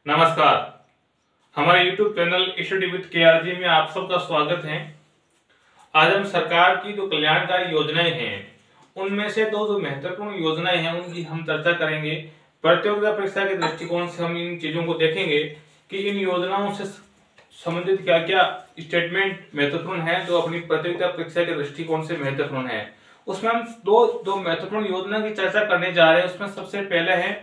नमस्कार। हमारे YouTube channel study with KRG में आप सबका स्वागत है। आज हम सरकार की जो कल्याणकारी योजनाएं हैं उनमें से दो जो महत्वपूर्ण योजनाएं हैं उनकी हम चर्चा करेंगे। प्रतियोगिता परीक्षा के दृष्टिकोण से हम इन चीजों को देखेंगे कि इन योजनाओं से संबंधित क्या क्या स्टेटमेंट महत्वपूर्ण है जो अपनी प्रतियोगिता परीक्षा के दृष्टिकोण से महत्वपूर्ण है। उसमें हम दो महत्वपूर्ण योजना की चर्चा करने जा रहे हैं। उसमें सबसे पहले है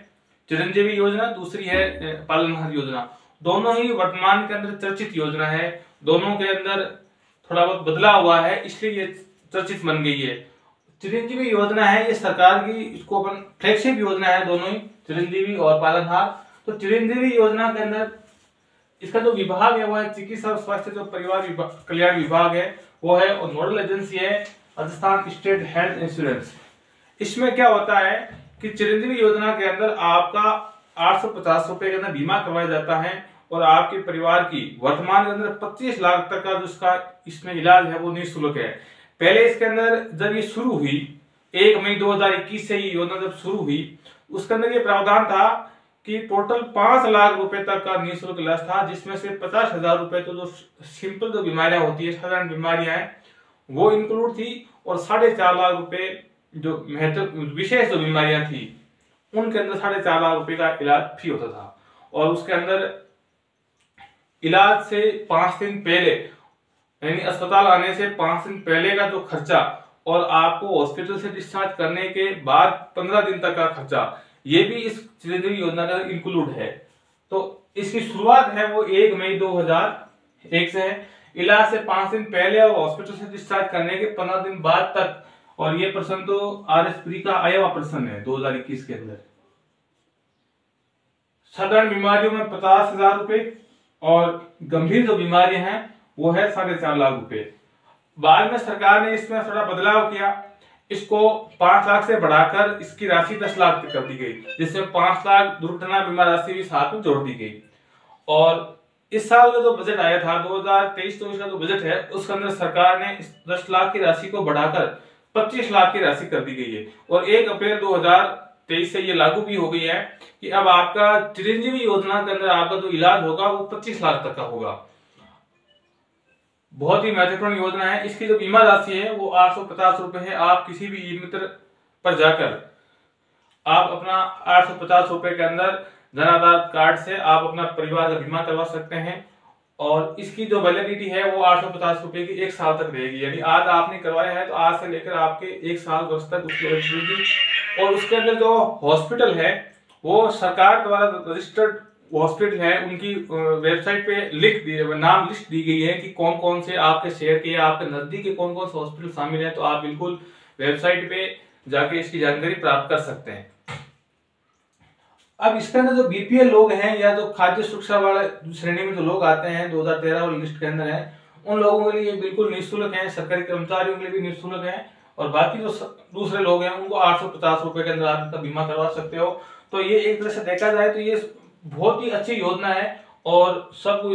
चिरंजीवी योजना, दूसरी है पालनहार योजना। दोनों ही वर्तमान के अंदर चर्चित योजना है। दोनों के अंदर थोड़ा बहुत बदलाव हुआ है, इसलिए ये चर्चित बन गई है। चिरंजीवी योजना है ये सरकार की, इसको अपन फ्लैगशिप योजना है, दोनों ही चिरंजीवी और पालनहार। तो चिरंजीवी योजना के अंदर इसका जो विभाग है वो है चिकित्सा स्वास्थ्य जो परिवार कल्याण विभाग है वो है, और नोडल एजेंसी है राजस्थान स्टेट हेल्थ इंश्योरेंस। इसमें क्या होता है कि चिरंजीवी योजना के अंदर आपका 850 रुपए के अंदर बीमा करवाया जाता है और आपके परिवार की वर्तमान के अंदर 25 लाख तक का जो इसका इसमें इलाज है वो निःशुल्क है। पहले इसके अंदर जब ये शुरू हुई 1 मई 2021 से ये योजना जब शुरू हुई उसके अंदर ये प्रावधान था कि टोटल 5 लाख रुपए तक का निःशुल्क इलाज था, जिसमें से 50,000 रुपए तो जो सिंपल जो बीमारियां होती है, साधारण बीमारियां हैं वो इंक्लूड थी, और 4.5 लाख रुपए जो महत्व विशेष जो बीमारियां थी उनके अंदर 4.5 लाख रुपए का इलाज फ्री होता था। और उसके अंदर इलाज से 5 दिन पहले यानी अस्पताल आने से 5 दिन पहले का जो खर्चा और आपको हॉस्पिटल से डिस्चार्ज करने के बाद 15 दिन तक का खर्चा ये भी इस चिरंजीवी योजना का इंक्लूड है। तो इसकी शुरुआत है वो 1 मई 2001 से है। इलाज से 5 दिन पहले और हॉस्पिटल से डिस्चार्ज करने के 15 दिन बाद तक। और ये प्रश्न तो RSP का आया हुआ प्रश्न है 2021 के अंदर। साधारण बीमारियों में 50,000 रुपए और गंभीर जो बीमारियां हैं वो है 4.5 लाख रुपए। बाद में सरकार ने इसमें थोड़ा बदलाव किया, इसको 5 लाख से बढ़ाकर इसकी राशि 10 लाख तक कर दी गई, जिसमें 5 लाख दुर्घटना बीमा राशि भी साथ में जोड़ दी गई। और इस साल का जो बजट आया था 2023-24 का जो बजट है उसके अंदर सरकार ने इस 10 लाख की राशि को बढ़ाकर 25 लाख की राशि कर दी गई है। और 1 अप्रैल 2023 से ये लागू भी हो गई है कि अब आपका चिरंजीवी योजना के अंदर आपका जो इलाज होगा वो 25 लाख तक का होगा। बहुत ही महत्वपूर्ण योजना है। इसकी जो बीमा राशि है वो 850 रुपए है। आप किसी भी ई मित्र पर जाकर आप अपना 850 रुपए के अंदर जन आधार कार्ड से आप अपना परिवार का बीमा करवा सकते हैं। और इसकी जो वैलिडिटी है वो 850 रुपए की 1 साल तक रहेगी, यानी आज आपने करवाया है तो आज से लेकर आपके 1 साल वर्ष तक उसकी वैलिडिटी। और उसके अंदर जो हॉस्पिटल है वो सरकार द्वारा रजिस्टर्ड हॉस्पिटल है, उनकी वेबसाइट पे नाम लिस्ट दी गई है कि कौन कौन से आपके शहर के या आपके नजदीक के कौन कौन से हॉस्पिटल शामिल है। तो आप बिल्कुल वेबसाइट पे जाके इसकी जानकारी प्राप्त कर सकते हैं। अब इसके अंदर जो BPL लोग हैं या जो खाद्य सुरक्षा वाले श्रेणी में जो लोग आते हैं 2013 वाली लिस्ट के अंदर है, उन लोगों के लिए बिल्कुल निःशुल्क है। सरकारी कर्मचारियों के लिए भी निःशुल्क है, और बाकी जो दूसरे लोग हैं उनको 850 रुपए के अंदर आप इनका बीमा करवा सकते हो। तो ये एक तरह से देखा जाए तो ये बहुत ही अच्छी योजना है और सबको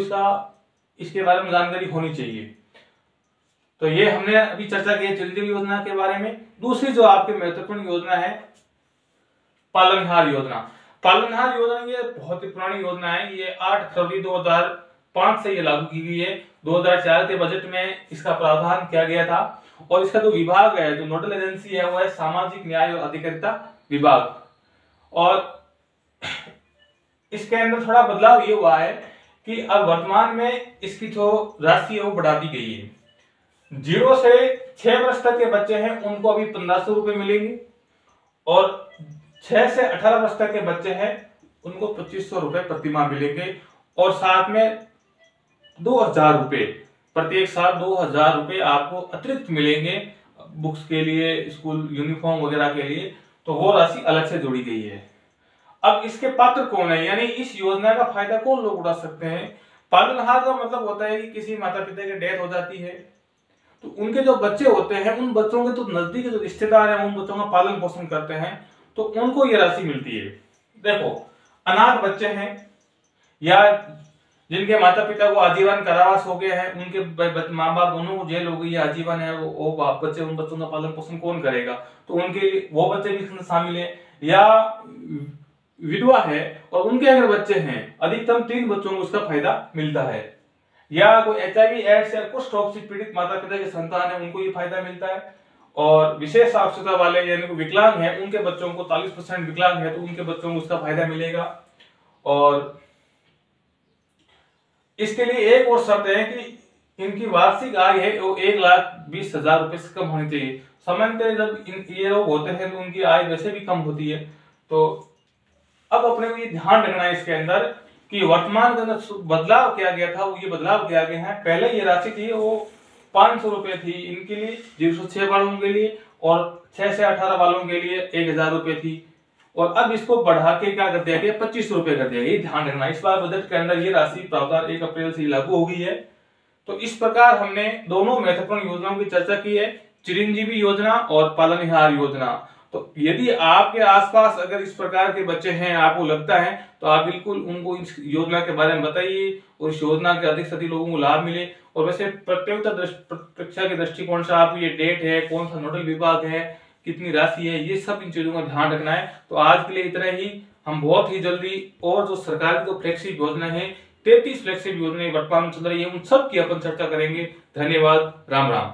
इसके बारे में जानकारी होनी चाहिए। तो ये हमने अभी चर्चा की है चिरंजीवी योजना के बारे में। दूसरी जो आपकी महत्वपूर्ण योजना है पालनहार योजना। पालनहार योजना ये बहुत ही पुरानी योजना है। ये 8 फरवरी 2005 से ये लागू की गई है। 2004 के बजट में इसका प्रावधान किया गया था। और इसका जो विभाग है, जो नोडल एजेंसी है, वो है सामाजिक न्याय और अधिकारिता विभाग। और इसके अंदर थोड़ा बदलाव ये हुआ है कि अब वर्तमान में इसकी जो राशि है वो बढ़ा दी गई है। 0 से 6 वर्ष तक के बच्चे हैं उनको अभी 1500 रुपए मिलेंगे, और 6 से 18 वर्ष तक के बच्चे हैं उनको 2500 रुपए प्रति माह मिलेंगे। और साथ में 2000 रुपए प्रत्येक साल 2000 रुपए आपको अतिरिक्त मिलेंगे बुक्स के लिए, स्कूल यूनिफॉर्म वगैरह के लिए। तो वो राशि अलग से जोड़ी गई है। अब इसके पात्र कौन है, यानी इस योजना का फायदा कौन लोग उठा सकते हैं। पालनहार का मतलब होता है कि किसी माता पिता की डेथ हो जाती है तो उनके जो बच्चे होते हैं उन बच्चों के तो नजदीक जो रिश्तेदार हैं उन बच्चों का पालन पोषण करते हैं, तो उनको ये राशि मिलती है। देखो, अनाथ बच्चे हैं या जिनके माता पिता को आजीवन कारावास हो गया है, उनके माँ बाप दोनों को जेल हो गई है, आजीवन है, वो बच्चे उन बच्चों का पालन पोषण कौन करेगा, तो उनके वो बच्चे भी इसमें शामिल है। या विधवा है और उनके अगर बच्चे हैं, अधिकतम 3 बच्चों को उसका फायदा मिलता है। या कोई HIV एड्स या कुछ रोग से पीड़ित माता पिता के संतान है, उनको ये फायदा मिलता है। और विशेष आवश्यकता वाले यानी विकलांग है, उनके बच्चों को 40% विकलांग है तो उनके बच्चों को उसका फायदा मिलेगा। और इसके लिए एक और शर्त है कि इनकी वार्षिक आय है वो 1,20,000 रुपए से कम होनी चाहिए। सामान्यतः जब ये लोग होते हैं तो उनकी आय वैसे भी कम होती है। तो अब अपने को ये ध्यान रखना है इसके अंदर कि वर्तमान के अंदर बदलाव किया गया था, वो ये बदलाव किया गया है। पहले ये राशि थी वो 500 रुपए थी इनके लिए 0 से 6 वालों के लिए, और 6 से 18 वालों के लिए 1,000 रुपए थी। और अब इसको बढ़ा के क्या कर दिया गया, 2500 रुपए कर दिया गया। ये ध्यान रखना, इस बार बजट के अंदर ये राशि प्रावधान 1 अप्रैल से लागू हो गई है। तो इस प्रकार हमने दोनों महत्वपूर्ण योजनाओं की चर्चा की है, चिरंजीवी योजना और पालनहार योजना। तो यदि आपके आसपास अगर इस प्रकार के बच्चे हैं, आपको लगता है, तो आप बिल्कुल उनको इस योजना के बारे में बताइए और इस योजना के अधिक से अधिक लोगों को लाभ मिले। और वैसे परीक्षा के दृष्टिकोण से आप ये डेट है, कौन सा नोडल विभाग है, कितनी राशि है, ये सब इन चीजों का ध्यान रखना है। तो आज के लिए इतना ही। हम बहुत ही जल्दी और जो सरकार की जो फ्लैगशिप योजना है, 33 फ्लैगशिप योजनाएं वर्तमान में चल रही है, उन सब की अपन चर्चा करेंगे। धन्यवाद। राम राम।